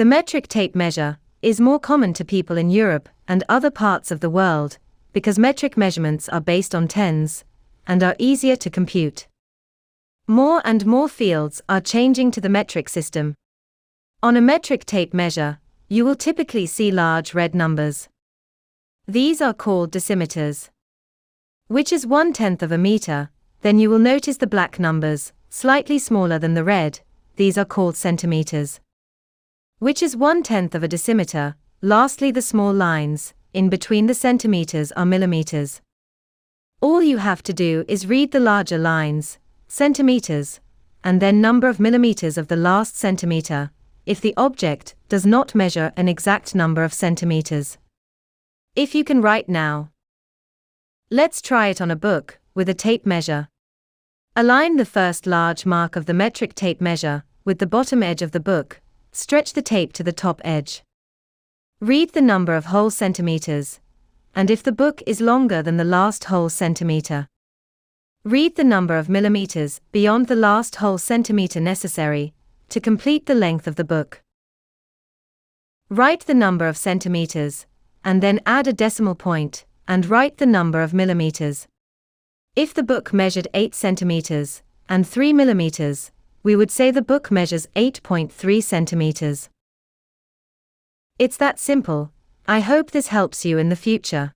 The metric tape measure is more common to people in Europe and other parts of the world because metric measurements are based on tens and are easier to compute. More and more fields are changing to the metric system. On a metric tape measure, you will typically see large red numbers. These are called decimeters, which is 1/10 of a meter. Then you will notice the black numbers, slightly smaller than the red. These are called centimeters, which is 1/10 of a decimeter. Lastly, the small lines in between the centimeters are millimeters. All you have to do is read the larger lines, centimeters, and then number of millimeters of the last centimeter, if the object does not measure an exact number of centimeters. If you can write now. Let's try it on a book with a tape measure. Align the first large mark of the metric tape measure with the bottom edge of the book. Stretch the tape to the top edge. Read the number of whole centimeters, and if the book is longer than the last whole centimeter, read the number of millimeters beyond the last whole centimeter necessary to complete the length of the book. Write the number of centimeters, and then add a decimal point, and write the number of millimeters. If the book measured 8 centimeters and 3 millimeters, we would say the book measures 8.3 centimeters. It's that simple. I hope this helps you in the future.